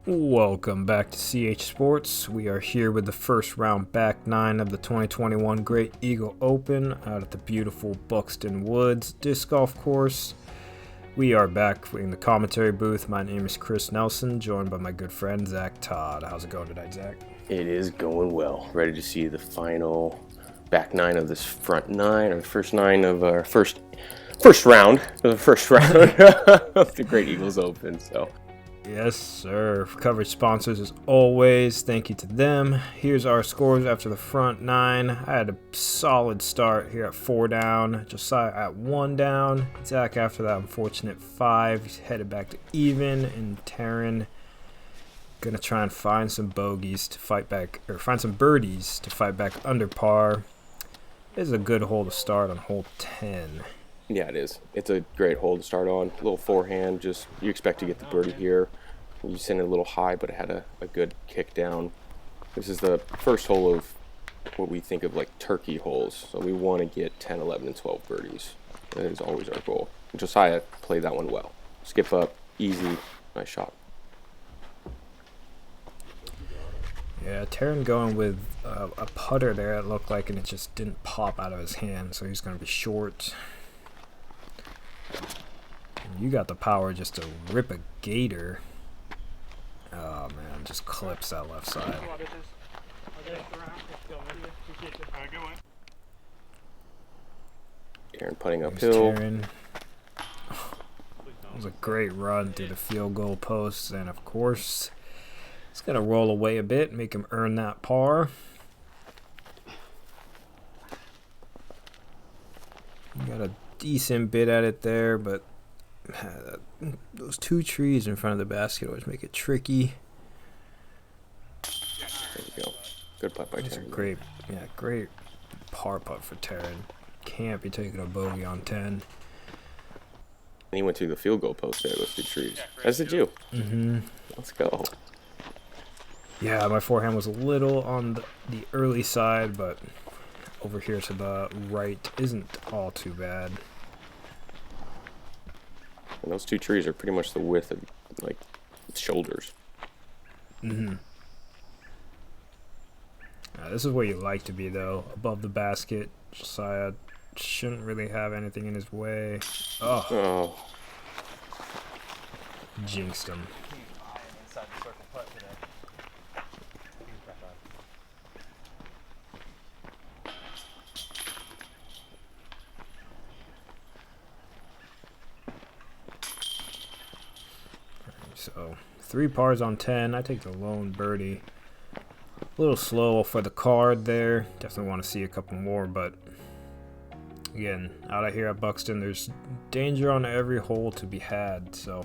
Welcome back to CH Sports. We are here with the first round back nine of the 2021 Great Eagle Open out at the beautiful Buxton Woods Disc Golf Course. We are back in the commentary booth. My name is Chris Nelson, joined by my good friend Zach Todd. How's it going tonight, Zach? It is going well. Ready to see the final back nine of this front nine, or the first nine of our first round of the first round of the Great Eagles Open. So. Yes, sir. Coverage sponsors as always. Thank you to them. Here's our scores after the front nine. I had a solid start here at 4 down. Josiah at 1 down. Zach after that unfortunate 5. He's headed back to even. And Terran gonna try and find some bogeys to fight back, or find some birdies to fight back under par. This is a good hole to start on hole 10. Yeah, it is. It's a great hole to start on. A little forehand, just you expect to get the birdie here. You send it a little high, but it had a good kick down. This is the first hole of what we think of like turkey holes. So we want to get 10, 11, and 12 birdies. That is always our goal. Josiah played that one well. Skip up, easy, nice shot. Yeah, Terran going with a putter there, it looked like, and it just didn't pop out of his hand, so he's going to be short. And you got the power just to rip a gator. Oh, man, just clips that left side. Terran putting uphill. Terran. That was a great run through the field goal posts, and of course, it's going to roll away a bit, make him earn that par. You got a decent bit at it there, but those two trees in front of the basket always make it tricky. There you go. Good putt by Terran. Great par putt for Terran. Can't be taking a bogey on 10. And he went to the field goal post there, those two trees. As did you. Mm-hmm. Let's go. Yeah, my forehand was a little on the early side, but over here to the right isn't all too bad. And those two trees are pretty much the width of, like, shoulders. Mm-hmm. This is where you like to be, though. Above the basket. Josiah shouldn't really have anything in his way. Oh. Jinxed him. So 3 pars on 10. I take the lone birdie. A little slow for the card there. Definitely want to see a couple more, but again, out of here at Buxton, there's danger on every hole to be had. So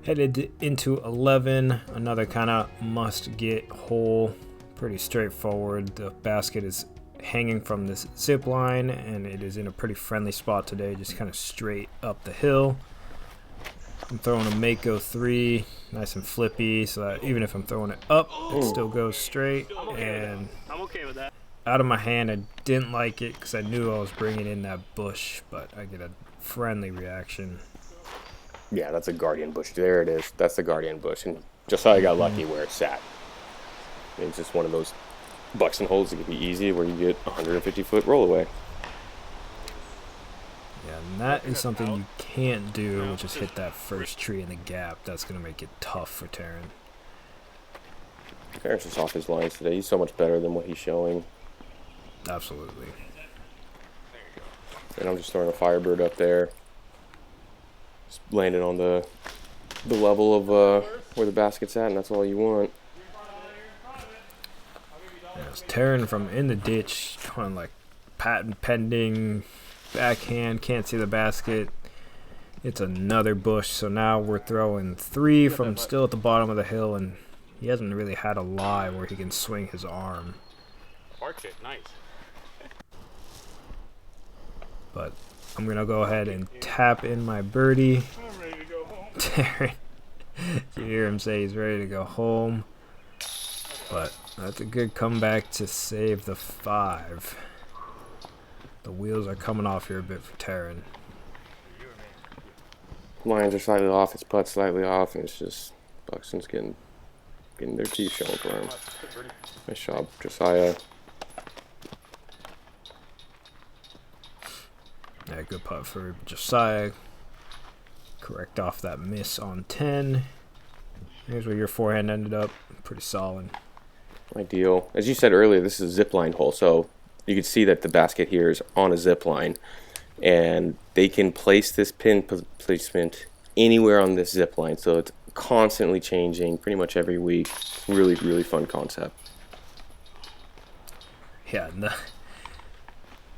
headed into 11, another kind of must-get hole. Pretty straightforward. The basket is hanging from this zip line, and it is in a pretty friendly spot today, just kind of straight up the hill. I'm throwing a Mako 3, nice and flippy, so that even if I'm throwing it up, it still goes straight. And I'm okay with that. Out of my hand, I didn't like it because I knew I was bringing in that bush, but I get a friendly reaction. Yeah, that's a guardian bush. There it is. That's the guardian bush. And Josiah got lucky where it sat. It's just one of those Buxton holes that can be easy where you get 150-foot roll away. Yeah, and that is something you can't do, which is hit that first tree in the gap. That's going to make it tough for Terran. Terran's just off his lines today. He's so much better than what he's showing. Absolutely. And I'm just throwing a Firebird up there. Just landing on the level of where the basket's at, and that's all you want. Yeah, it's Terran from in the ditch, going like patent pending. Backhand, can't see the basket. It's another bush, so now we're throwing 3 from still at the bottom of the hill, and he hasn't really had a lie where he can swing his arm. Arch it, nice. But I'm going to go ahead and tap in my birdie. I'm ready to go home. Terran, you hear him say he's ready to go home. But that's a good comeback to save the 5. The wheels are coming off here a bit for Terran. Lines are slightly off, his putt's slightly off, and it's just Buxton's getting their teeth shown for him. Nice job, Josiah. Yeah, good putt for Josiah. Correct off that miss on 10. Here's where your forehand ended up. Pretty solid. Ideal. As you said earlier, this is a zip line hole, so you can see that the basket here is on a zip line, and they can place this pin placement anywhere on this zip line, so it's constantly changing pretty much every week. Really, really fun concept. Yeah, the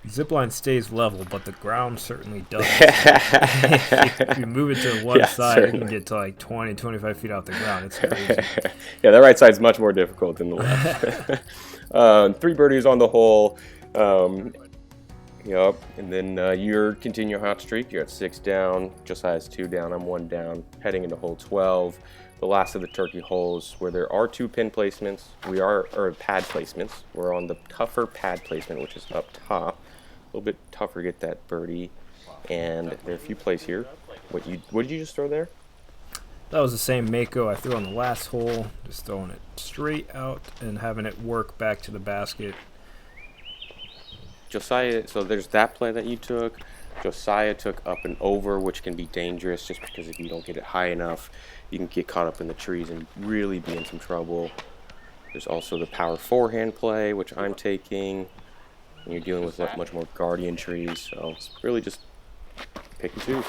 zip line stays level, but the ground certainly doesn't. If you move it to one side, certainly. You can get to like 20, 25 feet off the ground. It's crazy. Yeah, that right side's much more difficult than the left. 3 birdies on the hole. Yep, and then you're continue your hot streak. You're at 6 down. Josiah's 2 down. I'm 1 down. Heading into hole 12, the last of the turkey holes, where there are 2 pin placements. Or pad placements. We're on the tougher pad placement, which is up top. A little bit tougher to get that birdie, and there are a few plays here. What did you just throw there? That was the same Mako I threw on the last hole. Just throwing it straight out and having it work back to the basket. Josiah, so there's that play that you took. Josiah took up and over, which can be dangerous just because if you don't get it high enough, you can get caught up in the trees and really be in some trouble. There's also the power forehand play, which I'm taking. And you're dealing with much more guardian trees, so it's really just pick and choose.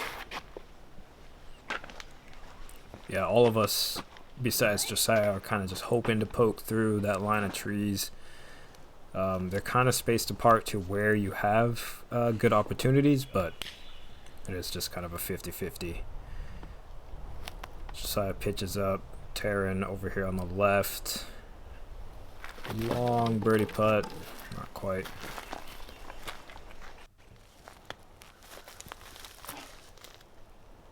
Yeah, all of us, besides Josiah, are kind of just hoping to poke through that line of trees. They're kind of spaced apart to where you have good opportunities, but it is just kind of a 50-50. Josiah pitches up. Terran over here on the left. Long birdie putt. Not quite.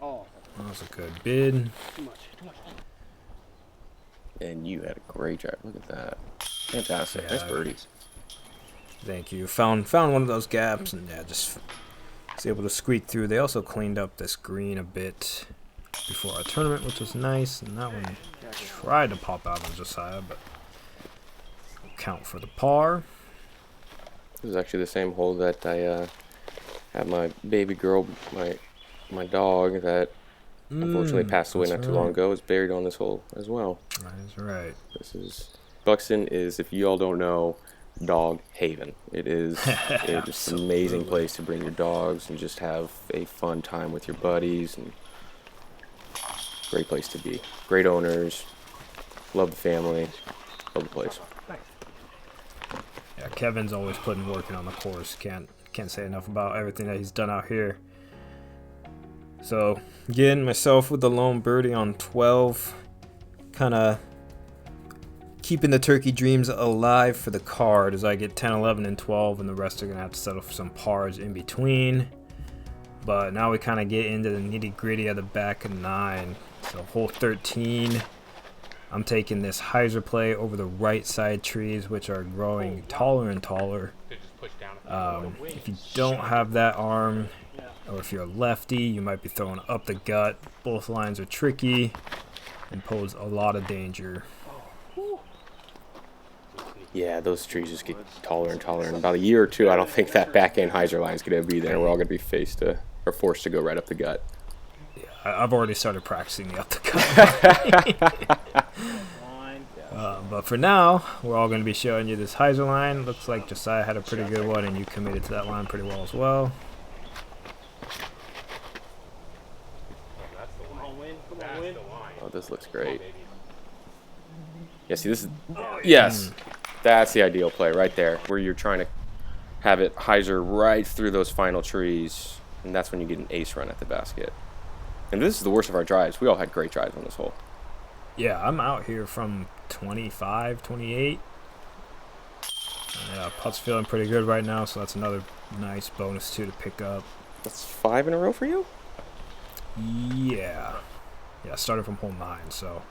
Oh, That was a good bid. too much. And you had a great drive. Look at that. Fantastic. Yeah. Nice birdies. Thank you. Found one of those gaps, and yeah, just was able to squeak through. They also cleaned up this green a bit before our tournament, which was nice. And that one tried to pop out on Josiah, but count for the par. This is actually the same hole that I had my baby girl, my dog that unfortunately passed away not too long ago, is buried on this hole as well. That's right. This is Buxton is, if you all don't know, dog haven. It is just an amazing place to bring your dogs and just have a fun time with your buddies, and great place to be. Great owners, love the family, love the place. Yeah, Kevin's always putting work in on the course. Can't say enough about everything that he's done out here. So again, myself with the lone birdie on 12, kind of keeping the turkey dreams alive for the card as I get 10, 11, and 12, and the rest are going to have to settle for some pars in between. But now we kind of get into the nitty-gritty of the back of 9. So hole 13, I'm taking this hyzer play over the right side trees, which are growing taller and taller. If you don't have that arm, or if you're a lefty, you might be throwing up the gut. Both lines are tricky and pose a lot of danger. Yeah, those trees just get taller and taller. In about a year or two, I don't think that backhand hyzer line is going to be there. We're all going to be forced to go right up the gut. Yeah, I've already started practicing the up the gut. But for now, we're all going to be showing you this hyzer line. Looks like Josiah had a pretty good one, and you committed to that line pretty well as well. Oh, this looks great. Yeah, see, this is... Yes! That's the ideal play right there, where you're trying to have it hyzer right through those final trees, and that's when you get an ace run at the basket. And this is the worst of our drives. We all had great drives on this hole. Yeah, I'm out here from 25, 28. Putt's feeling pretty good right now, so that's another nice bonus, too, to pick up. That's 5 in a row for you? Yeah. Yeah, started from hole 9, so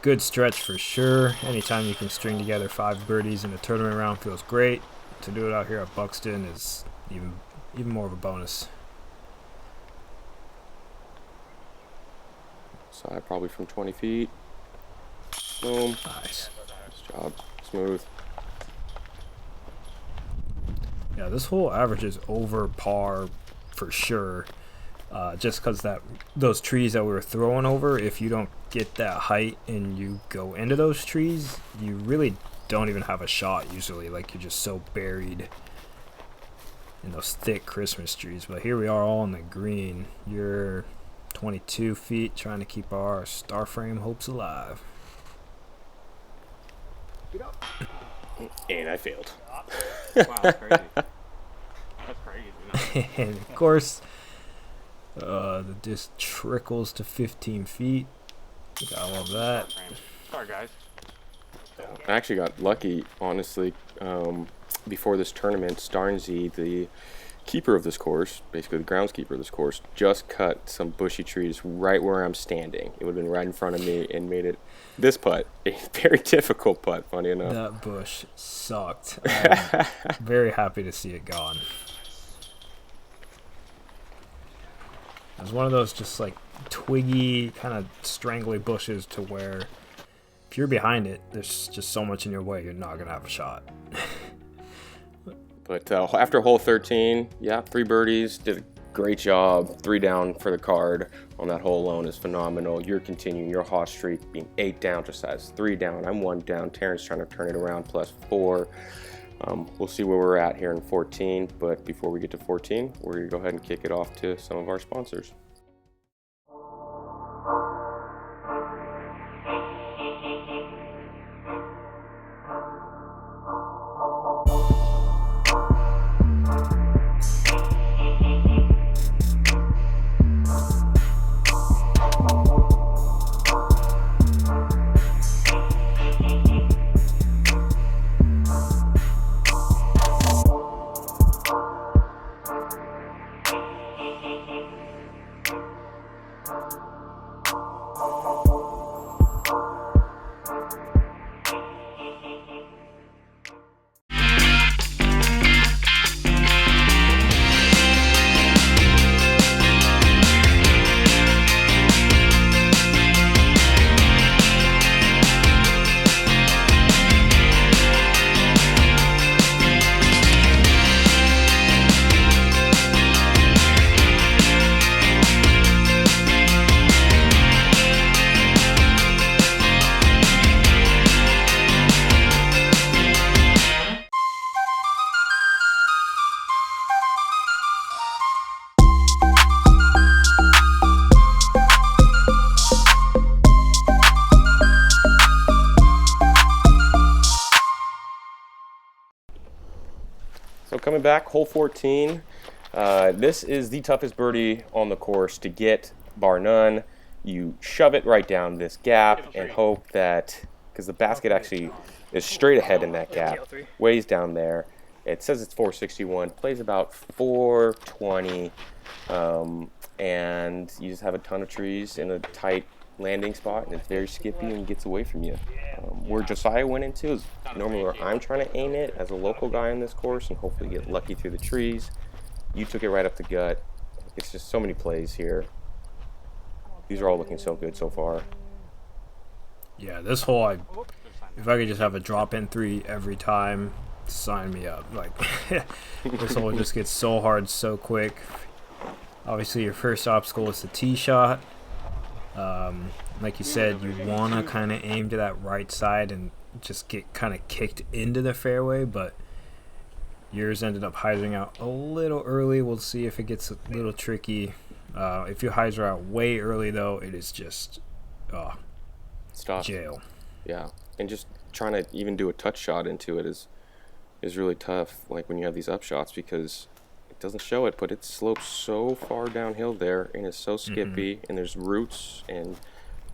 good stretch for sure. Anytime you can string together 5 birdies in a tournament round feels great. To do it out here at Buxton is even more of a bonus. Josiah probably from 20 feet. Boom. Nice. Nice job. Smooth. Yeah, this hole averages over par for sure. Just because those trees that we were throwing over, if you don't get that height and you go into those trees, you really don't even have a shot usually. Like, you're just so buried in those thick Christmas trees. But here we are all in the green. You're 22 feet trying to keep our star frame hopes alive. And I failed. Wow, that's crazy. That's crazy. And of course, the disc trickles to 15 feet. Gotta love that. Sorry, guys. I actually got lucky, honestly. Before this tournament, Starnsy, the keeper of this course, basically the groundskeeper of this course, just cut some bushy trees right where I'm standing. It would have been right in front of me and made it, this putt, a very difficult putt, funny enough. That bush sucked. I'm very happy to see it gone. It was one of those just like twiggy, kind of strangly bushes to where if you're behind it, there's just so much in your way, you're not going to have a shot. But after hole 13, yeah, 3 birdies, did a great job. 3 down for the card on that hole alone is phenomenal. You're continuing your hot streak, being 8 down, just as 3 down. I'm 1 down. Terran's trying to turn it around, plus 4. We'll see where we're at here in 14, but before we get to 14, we're going to go ahead and kick it off to some of our sponsors. So coming back, hole 14. This is the toughest birdie on the course to get, bar none. You shove it right down this gap and hope that, because the basket actually is straight ahead in that gap, ways down there. It says it's 461, plays about 420, and you just have a ton of trees in a tight landing spot, and it's very skippy and gets away from you. Where Josiah went into is normally where I'm trying to aim it as a local guy on this course and hopefully get lucky through the trees. You took it right up the gut. It's just so many plays here. These are all looking so good so far. Yeah, this hole, if I could just have a drop-in 3 every time, sign me up. Like, this hole just gets so hard so quick. Obviously, your first obstacle is the tee shot. Like you said, you want to kind of aim to that right side and just get kind of kicked into the fairway, but yours ended up hyzering out a little early. We'll see if it gets a little tricky. If you hyzer out way early, though, it is just Stop. Jail. Yeah, and just trying to even do a touch shot into it is really tough, like when you have these up shots, because it doesn't show it, but it slopes so far downhill there and it's so skippy, and there's roots and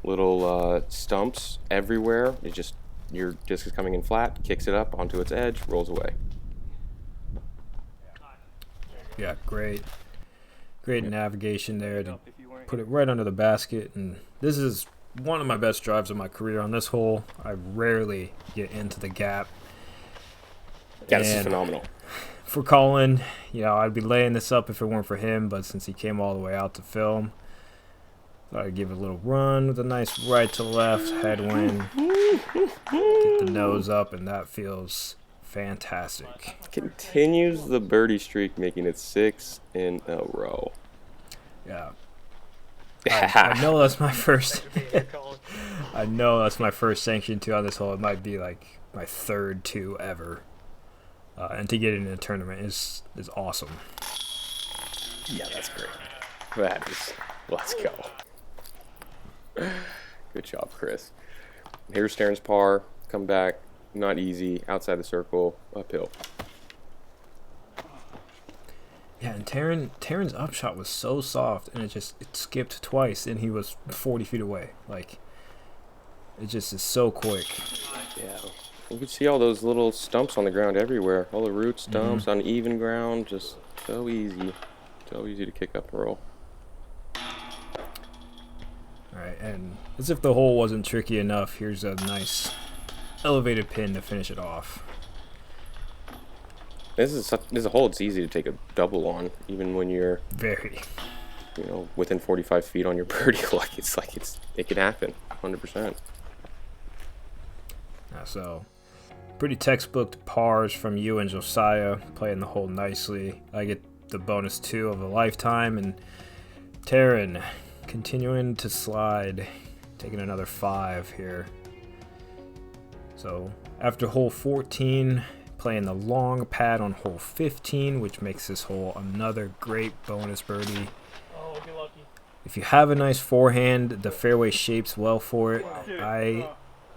little stumps everywhere. It just, your disc is coming in flat, kicks it up onto its edge, rolls away. Yeah, great navigation there to put it right under the basket. And this is one of my best drives of my career on this hole. I rarely get into the gap. Yeah, this is phenomenal. For Colin, I'd be laying this up if it weren't for him, but since he came all the way out to film, Thought I'd give it a little run with a nice right to left headwind. Get the nose up, and that feels fantastic. Continues the birdie streak, making it 6 in a row. Yeah. I know that's my first. I know that's my first sanction 2 on this hole. It might be like my third 2 ever. And to get it in a tournament is awesome. Yeah, that's great. That is, let's go. Good job, Chris. Here's Terran's par. Come back. Not easy. Outside the circle. Uphill. Yeah, and Terran's upshot was so soft, and it skipped twice, and he was 40 feet away. Like, it just is so quick. Yeah. You can see all those little stumps on the ground everywhere. All the root stumps on even ground. Just so easy. So easy to kick up and roll. Alright, and as if the hole wasn't tricky enough, here's a nice elevated pin to finish it off. This is a hole it's easy to take a double on, even when you're Very. Within 45 feet on your birdie. It can happen, 100%. So, pretty textbook pars from you and Josiah, playing the hole nicely. I get the bonus 2 of a lifetime, and Terran continuing to slide, taking another 5 here. So after hole 14, playing the long pad on hole 15, which makes this hole another great bonus birdie. Oh, get lucky. If you have a nice forehand, the fairway shapes well for it. I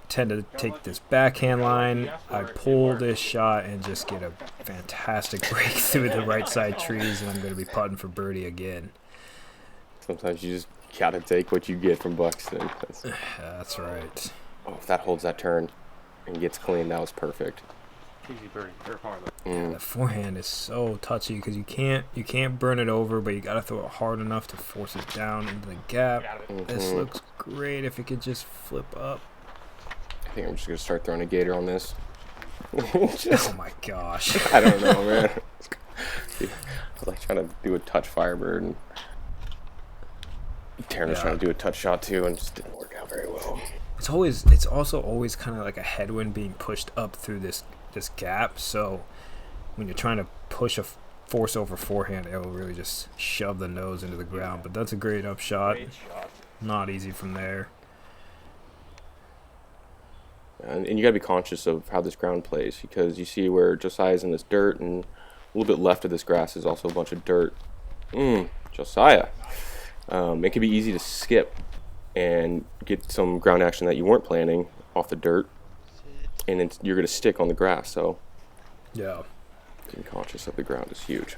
tend to take this backhand line. I pull this shot and just get a fantastic break through the right side trees, and I'm going to be putting for birdie again. Sometimes you just gotta take what you get from Buxton. That's right. Oh, if that holds that turn and gets clean, that was perfect. Easy birdie. They're hard. The forehand is so touchy because you can't burn it over, but you gotta throw it hard enough to force it down into the gap. This looks great if it could just flip up. I think I'm just gonna start throwing a gator on this. Oh my gosh. I don't know, man. I was like trying to do a touch firebird, and Terran was trying to do a touch shot too, and just didn't work out very well. It's also always kind of like a headwind being pushed up through this gap. So when you're trying to push a force over forehand, it will really just shove the nose into the ground. But that's a great upshot. Not easy from there. And you gotta be conscious of how this ground plays, because you see where Josiah's in this dirt, and a little bit left of this grass is also a bunch of dirt. Josiah. It can be easy to skip and get some ground action that you weren't planning off the dirt, and you're going to stick on the grass. So, yeah, being conscious of the ground is huge.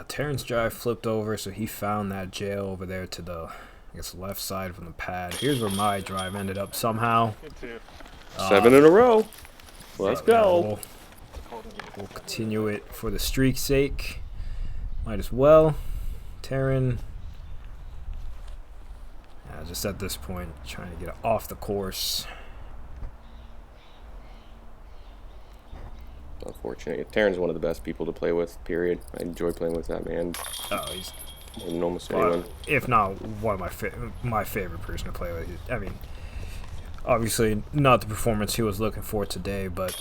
Terran's drive flipped over, so he found that jail over there to the, left side from the pad. Here's where my drive ended up somehow. 7 in a row. Let's go. We'll continue it for the streak's sake. Might as well. Terran. Just at this point, trying to get it off the course. Unfortunate. Terran's one of the best people to play with, period. I enjoy playing with that man. Oh, he's more than almost anyone. If not one of my favorite person to play with. I mean, obviously not the performance he was looking for today, but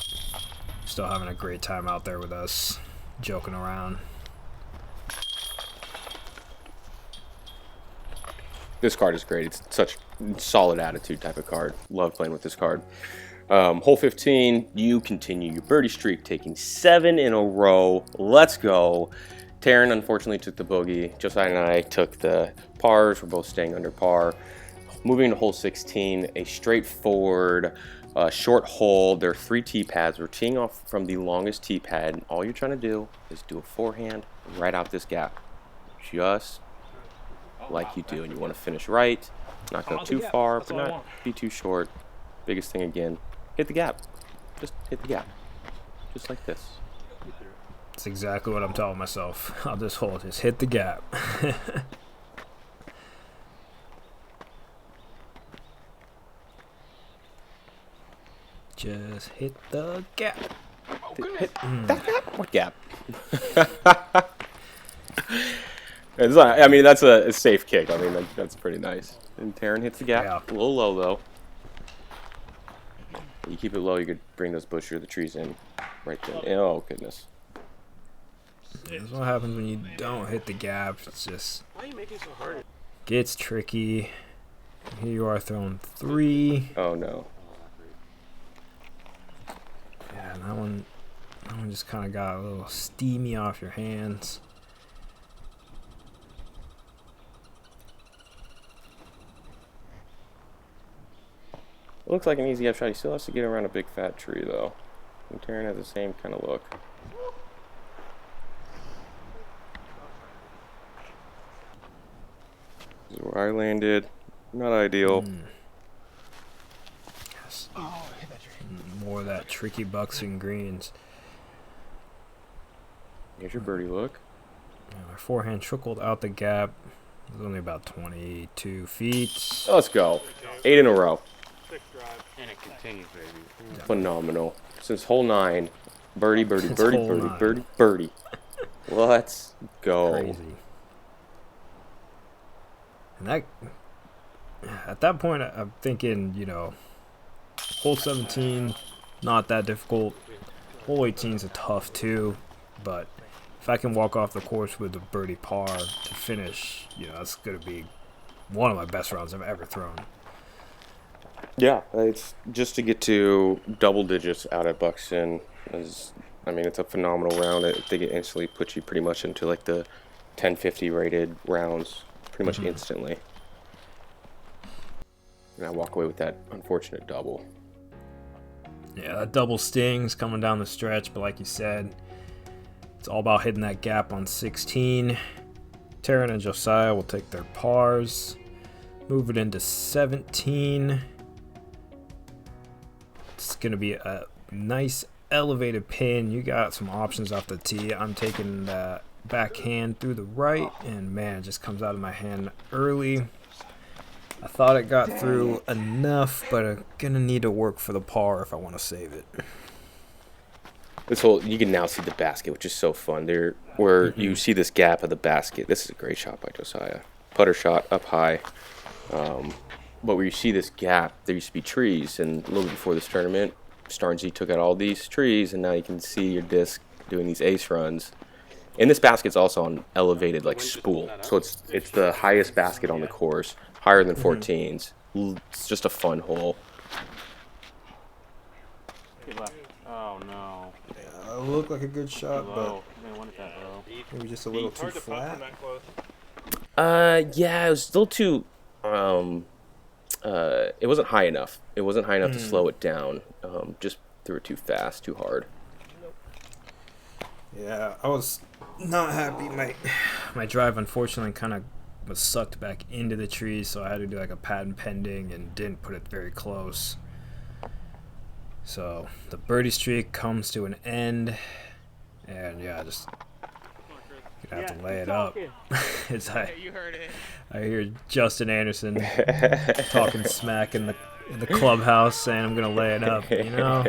still having a great time out there with us, joking around. This card is great. It's such solid attitude type of card. Love playing with this card. Hole 15, you continue your birdie streak, taking 7 in a row. Let's go. Terran unfortunately took the bogey. Josiah and I took the pars. We're both staying under par. Moving to hole 16, a straightforward short hole. There are 3 tee pads. We're teeing off from the longest tee pad. All you're trying to do is do a forehand right out this gap. Just like you do, and you want to finish right, not go too far, but not be too short. Biggest thing again, hit the gap. Just hit the gap, just like this. That's exactly what I'm telling myself on this hole. Just hit the gap. Just hit the gap. Hit that gap? What gap? It's not, I mean, that's a safe kick. I mean, that's pretty nice. And Terran hits the gap. Yeah. A little low, though. You keep it low, you could bring those bushes or the trees in right then. Oh, goodness. That's what happens when you don't hit the gap. It's just Why are you making it so hard? gets tricky. Here you are throwing 3. Oh, no. Yeah, that one just kind of got a little steamy off your hands. It looks like an easy up shot. He still has to get around a big fat tree, though. And Terran has the same kind of look. This is where I landed. Not ideal. Yes. More of that tricky bucks and greens. Here's your birdie look. Yeah, my forehand trickled out the gap. It was only about 22 feet. Let's go. 8 in a row. And it continues, baby. Phenomenal. Since hole 9, birdie, birdie, Since birdie, hole birdie, 9. birdie, birdie. Let's go. Crazy. And that, at that point, I'm thinking, you know, hole 17, not that difficult. Hole 18 is a tough too, but if I can walk off the course with a birdie par to finish, you know, that's going to be one of my best rounds I've ever thrown. Yeah, it's just to get to double digits out at Buxton is, I mean, it's a phenomenal round. I think it instantly puts you pretty much into like the 1050 rated rounds pretty much instantly. And I walk away with that unfortunate double. Yeah, that double stings coming down the stretch, but like you said, it's all about hitting that gap on 16. Terran and Josiah will take their pars, move it into 17. It's going to be a nice elevated pin. You got some options off the tee. I'm taking that backhand through the right, and man, it just comes out of my hand early. I thought it got through enough, but I'm going to need to work for the par if I want to save it. This whole, you can now see the basket, which is so fun. There, where you see this gap of the basket. This is a great shot by Josiah. Putter shot up high. But where you see this gap, there used to be trees, and a little bit before this tournament, Starnsey took out all these trees, and now you can see your disc doing these ace runs. And this basket's also on elevated like spool, so it's the highest basket on the course, higher than 14s. It's just a fun hole. Oh no. Yeah, it looked like a good shot, Low. They wanted that low. maybe just a little too flat. Yeah, it was still too. It wasn't high enough. It wasn't high enough to slow it down. Just threw it too fast, too hard. Yeah, I was not happy. My drive, unfortunately, kind of was sucked back into the tree, so I had to do like a patent pending and didn't put it very close. So the birdie streak comes to an end, and yeah, just gonna have to lay it up. As I hear Justin Anderson talking smack in the clubhouse, saying I'm gonna lay it up. You know.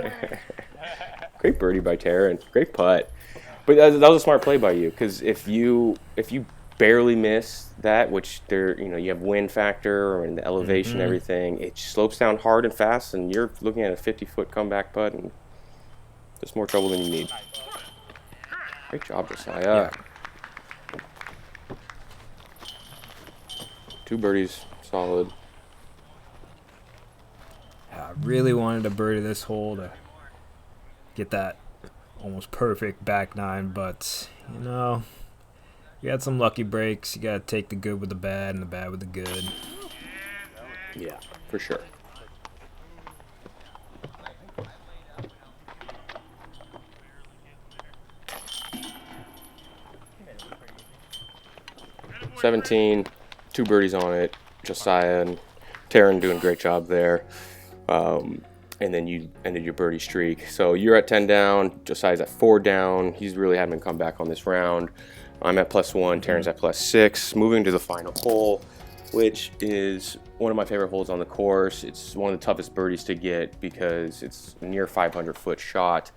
Great birdie by Terran. Great putt. But that was a smart play by you, because if you barely miss that, which there, you know, you have wind factor and the elevation and everything, it slopes down hard and fast, and you're looking at a 50-foot comeback putt, and just more trouble than you need. Great job, Josiah. Yeah. 2 birdies, solid. I really wanted to birdie this hole to get that almost perfect back nine, but you know, you had some lucky breaks. You gotta take the good with the bad and the bad with the good. Yeah, for sure. $17, 2 birdies on it. Josiah and Terran doing a great job there. And then you ended your birdie streak. So you're at 10 down. Josiah's at 4 down. He's really having come back on this round. I'm at +1. Terran's at +6. Moving to the final hole, which is one of my favorite holes on the course. It's one of the toughest birdies to get because it's a near 500-foot shot.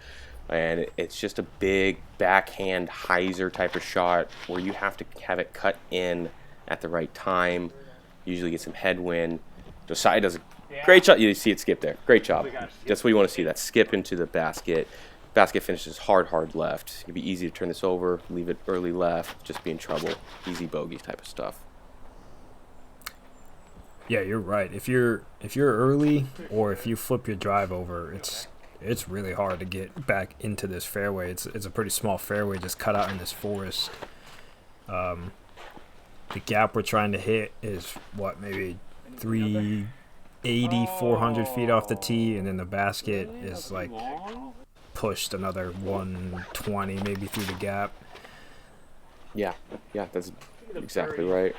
and it's just a big backhand hyzer type of shot where you have to have it cut in at the right time. Usually get some headwind. Josiah does a great shot. You see it skip there. Great job. That's what you want to see, that skip into the basket. Basket finishes hard left. It'd be easy to turn this over, leave it early left, just be in trouble. Easy bogey type of stuff. Yeah, you're right. If you're early or if you flip your drive over, it's really hard to get back into this fairway. It's a pretty small fairway just cut out in this forest. The gap we're trying to hit is what, maybe 380, 400 feet off the tee, and then the basket is like pushed another 120 maybe through the gap. Yeah, that's exactly right.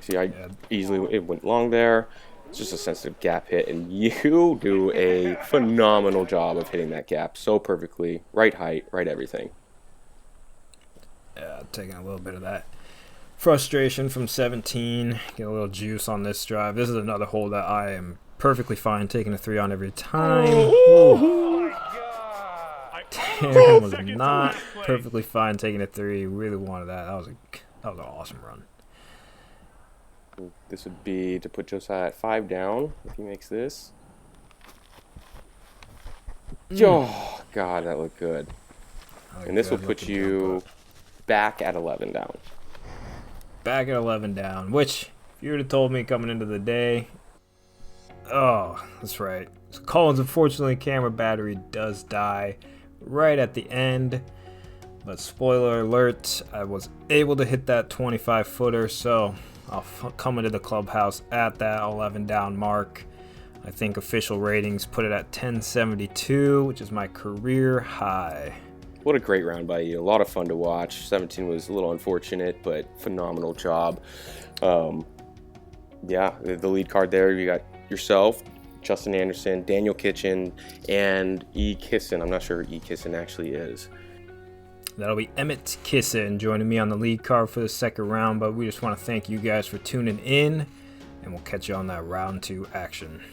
See, it went long there. It's just a sensitive gap hit, and you do a phenomenal job of hitting that gap so perfectly. Right height, right everything. Yeah, taking a little bit of that frustration from 17. Get a little juice on this drive. This is another hole that I am perfectly fine taking a 3 on every time. Terran was not perfectly fine taking a 3. Really wanted that. That was an awesome run. This would be to put Josiah at 5 down if he makes this. Oh, God, that looked good. And this will put you back at 11 down. Back at 11 down, which, if you would have told me coming into the day... Oh, that's right. So Colin's, unfortunately, camera battery does die right at the end. But spoiler alert, I was able to hit that 25-footer, so I'll come into the clubhouse at that 11 down mark. I think official ratings put it at 1072, which is my career high. What a great round by you. A lot of fun to watch. 17 was a little unfortunate, but phenomenal job. Yeah, the lead card there, you got yourself, Justin Anderson, Daniel Kitchen, and E. Kissin. I'm not sure who E. Kissin actually is. That'll be Emmett Kissin joining me on the lead card for the second round, but we just want to thank you guys for tuning in, and we'll catch you on that round 2 action.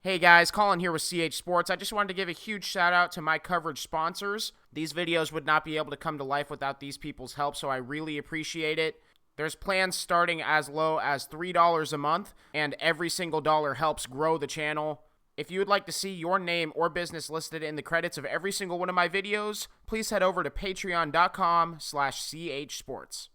Hey guys, Colin here with CH Sports. I just wanted to give a huge shout out to my coverage sponsors. These videos would not be able to come to life without these people's help, so I really appreciate it. There's plans starting as low as $3 a month, and every single dollar helps grow the channel. If you would like to see your name or business listed in the credits of every single one of my videos, please head over to patreon.com/chsports.